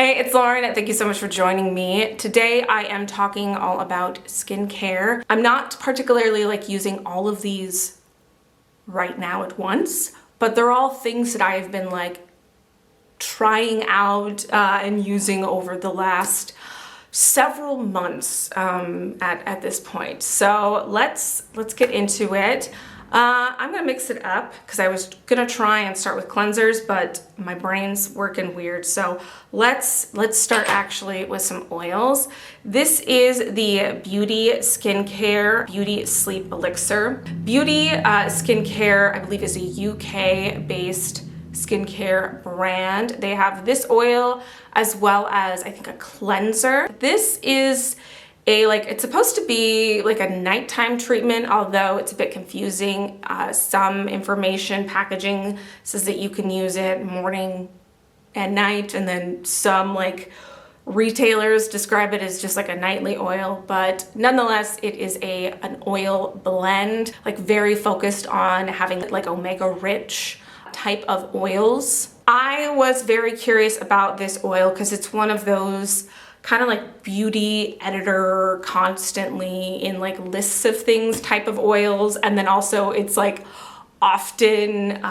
Hey, it's Lauren. Thank you so much for joining me. Today I am talking all about skincare. I'm not particularly using all of these right now at once, but they're all things that I've been trying out and using over the last several months at this point. So let's get into it. I'm gonna mix it up because I was gonna try and start with cleansers, but my brain's working weird. So let's start actually with some oils. This is the Beauty Skincare Beauty Sleep Elixir. Beauty Skincare, I believe, is a UK-based skincare brand. They have this oil as well as I think a cleanser. This is it's supposed to be like a nighttime treatment, although it's a bit confusing. Some information packaging says that you can use it morning and night, and then some retailers describe it as just like a nightly oil, but nonetheless it is an oil blend, very focused on having omega rich type of oils. I was very curious about this oil because it's one of those kind of beauty editor constantly in lists of things type of oils, and then also it's often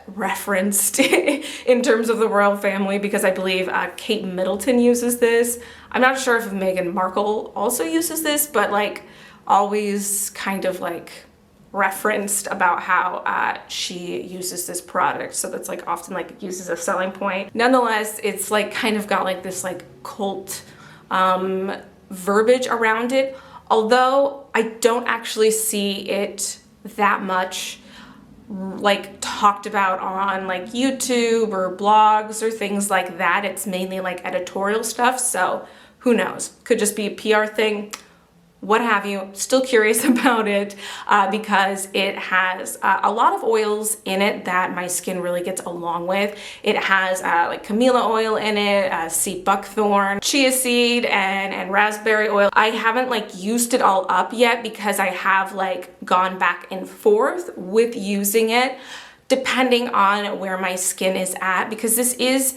referenced in terms of the royal family because I believe Kate Middleton uses this. I'm not sure if Meghan Markle also uses this, but always kind of referenced about how she uses this product, so that's often used as a selling point. Nonetheless, it's kind of got this cult verbiage around it, although I don't actually see it that much talked about on YouTube or blogs or things like that. It's mainly editorial stuff, so who knows, could just be a PR thing, what have you. Still curious about it because it has a lot of oils in it that my skin really gets along with. It has camellia oil in it, sea buckthorn, chia seed, and raspberry oil. I haven't used it all up yet because I have gone back and forth with using it depending on where my skin is at, because this is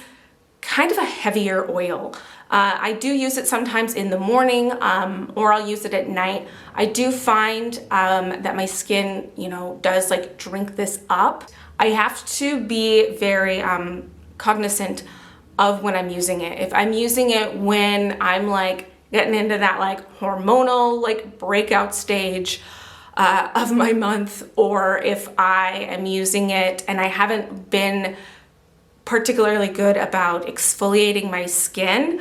kind of a heavier oil. I do use it sometimes in the morning or I'll use it at night. I do find that my skin, does drink this up. I have to be very cognizant of when I'm using it. If I'm using it when I'm getting into that hormonal breakout stage of my month, or if I am using it and I haven't been particularly good about exfoliating my skin,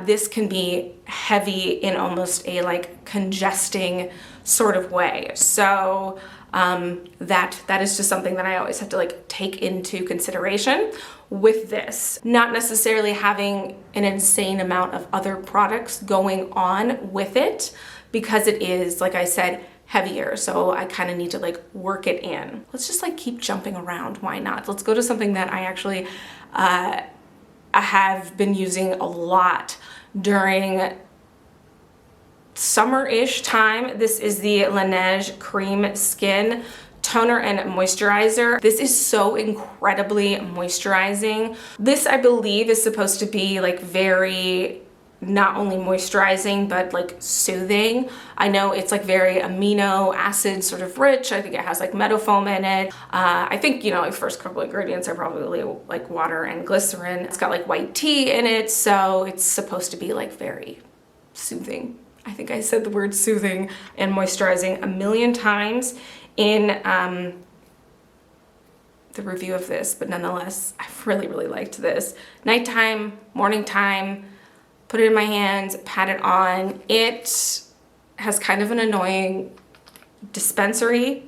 this can be heavy in almost a congesting sort of way. So that is just something that I always have to take into consideration with this. Not necessarily having an insane amount of other products going on with it, because it is, like I said, heavier, so I kind of need to work it in. Let's just keep jumping around, why not? Let's go to something that I actually I have been using a lot during summer-ish time. This is the Laneige Cream Skin Toner and Moisturizer. This is so incredibly moisturizing. This, I believe, is supposed to be very not only moisturizing but soothing. I know it's very amino acid sort of rich. I think it has metafoam in it. I think first couple ingredients are probably water and glycerin. It's got white tea in it, so it's supposed to be very soothing. I think I said the word soothing and moisturizing a million times in the review of this, but nonetheless, I've really liked this. Nighttime, morning time, put it in my hands, pat it on. It has kind of an annoying dispensary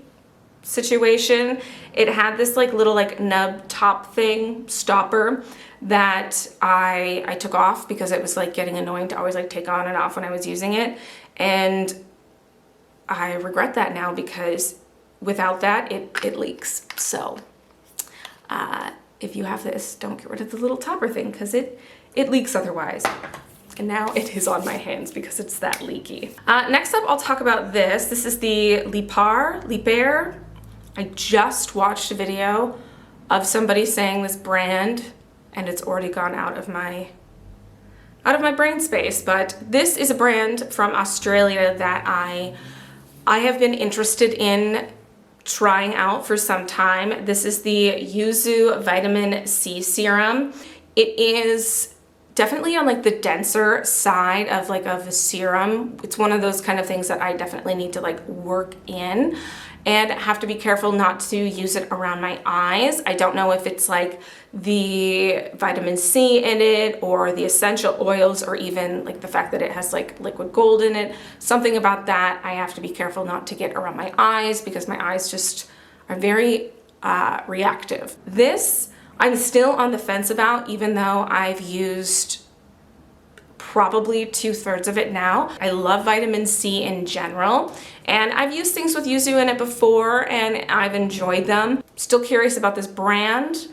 situation. It had this little nub top thing, stopper, that I took off because it was getting annoying to always take on and off when I was using it. And I regret that now because without that, it leaks. So if you have this, don't get rid of the little topper thing because it leaks otherwise. And now it is on my hands because it's that leaky. Next up, I'll talk about this. This is the Lipar. I just watched a video of somebody saying this brand, and it's already gone out of my out of my brain space, but this is a brand from Australia that I have been interested in trying out for some time. This is the Yuzu Vitamin C Serum. It is definitely on like the denser side of like of a serum. It's one of those kind of things that I definitely need to like work in and have to be careful not to use it around my eyes. I don't know if it's like the vitamin C in it or the essential oils or even like the fact that it has like liquid gold in it. Something about that I have to be careful not to get around my eyes because my eyes just are very reactive. This I'm still on the fence about, even though I've used probably 2/3 of it now. I love vitamin C in general, and I've used things with yuzu in it before and I've enjoyed them. Still curious about this brand.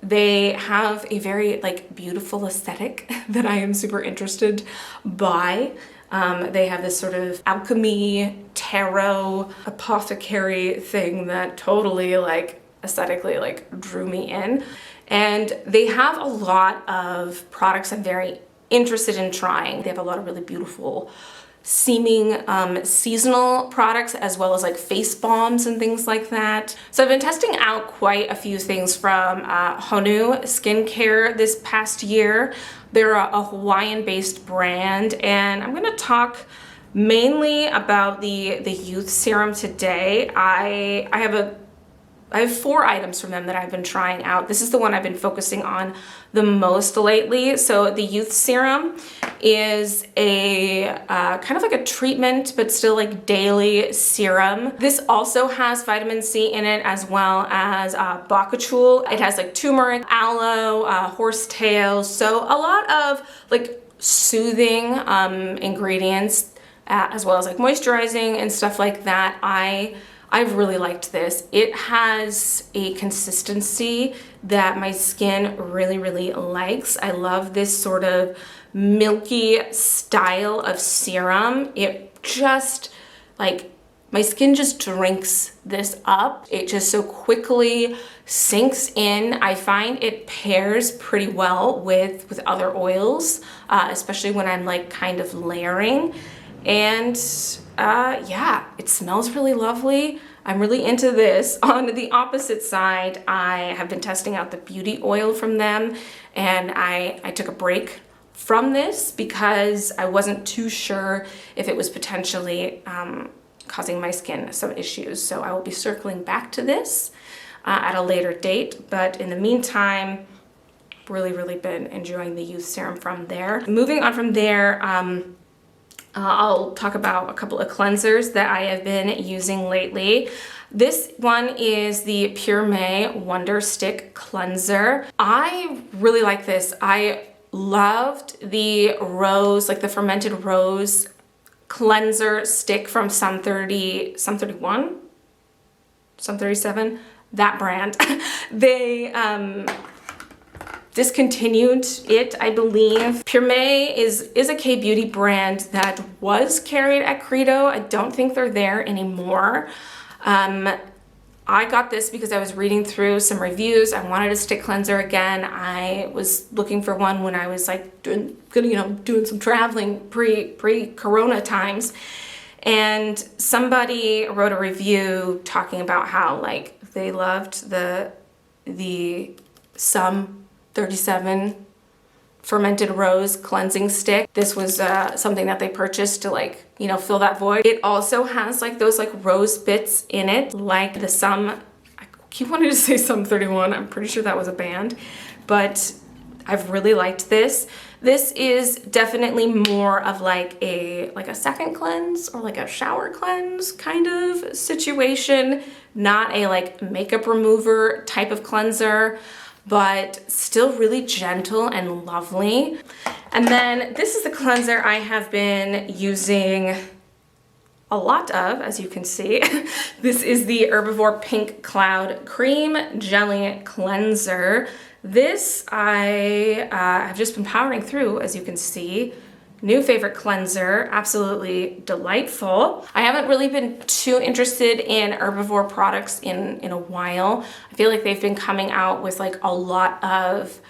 They have a very like beautiful aesthetic that I am super interested by. They have this sort of alchemy, tarot, apothecary thing that totally like aesthetically like drew me in. And they have a lot of products I'm very interested in trying. They have a lot of really beautiful seeming seasonal products as well as like face balms and things like that. So I've been testing out quite a few things from Honu skincare this past year. They're a Hawaiian-based brand, and I'm gonna talk mainly about the youth serum today. I have 4 items from them that I've been trying out. This is the one I've been focusing on the most lately. So the youth serum is a kind of like a treatment, but still like daily serum. This also has vitamin C in it as well as bacachul. It has like turmeric, aloe, horsetail. So a lot of like soothing ingredients as well as like moisturizing and stuff like that. I've really liked this. It has a consistency that my skin really, really likes. I love this sort of milky style of serum. It just, like, my skin just drinks this up. It just so quickly sinks in. I find it pairs pretty well with other oils, especially when I'm like kind of layering. And yeah, it smells really lovely. I'm really into this. On the opposite side, I have been testing out the beauty oil from them, and I took a break from this because I wasn't too sure if it was potentially causing my skin some issues. So I will be circling back to this at a later date, but in the meantime, really been enjoying the youth serum from there. Moving on from there, I'll talk about a couple of cleansers that I have been using lately. This one is the Pure May Wonder Stick Cleanser. I really like this. I loved the rose, like the fermented rose cleanser stick from Some 31, Some 37, that brand. They discontinued it, I believe. Pure May is a K-beauty brand that was carried at Credo. I don't think they're there anymore. I got this because I was reading through some reviews. I wanted a stick cleanser again. I was looking for one when I was like doing some traveling pre-corona times. And somebody wrote a review talking about how like they loved the Some 37 fermented rose cleansing stick. This was something that they purchased to like, fill that void. It also has like those like rose bits in it, like the I keep wanting to say Some 31. I'm pretty sure that was a band, but I've really liked this. This is definitely more of like a second cleanse or like a shower cleanse kind of situation, not a like makeup remover type of cleanser, but still really gentle and lovely. And then this is the cleanser I have been using a lot of, as you can see. This is the Herbivore Pink Cloud Cream Jelly Cleanser. This I have just been powering through, as you can see. New favorite cleanser, absolutely delightful. I haven't really been too interested in Herbivore products in a while. I feel like they've been coming out with like a lot of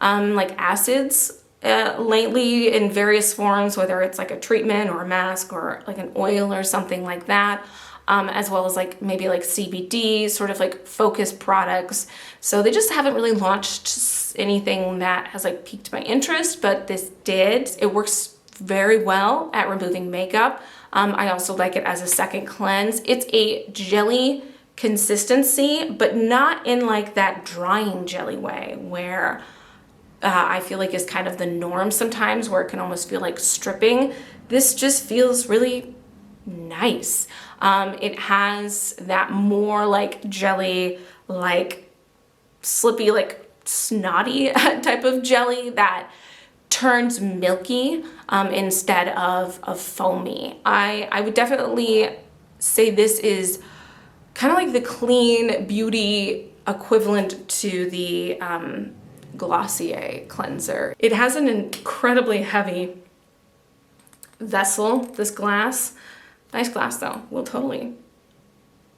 like acids lately in various forms, whether it's like a treatment or a mask or like an oil or something like that, as well as like maybe like CBD, sort of like focused products. So they just haven't really launched anything that has like piqued my interest, but this did. It works very well at removing makeup. I also like it as a second cleanse. It's a jelly consistency, but not in like that drying jelly way where I feel like is kind of the norm sometimes, where it can almost feel like stripping. This just feels really nice. It has that more like jelly, like slippy, like snotty type of jelly that turns milky instead of foamy. I would definitely say this is kind of like the clean beauty equivalent to the Glossier cleanser. It has an incredibly heavy vessel, this glass. Nice glass though. We'll totally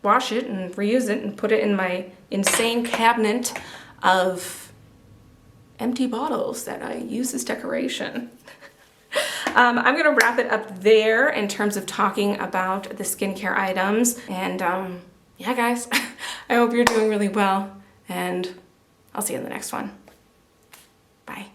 wash it and reuse it and put it in my insane cabinet of empty bottles that I use as decoration. I'm gonna wrap it up there in terms of talking about the skincare items. And yeah, guys, I hope you're doing really well, and I'll see you in the next one. Bye.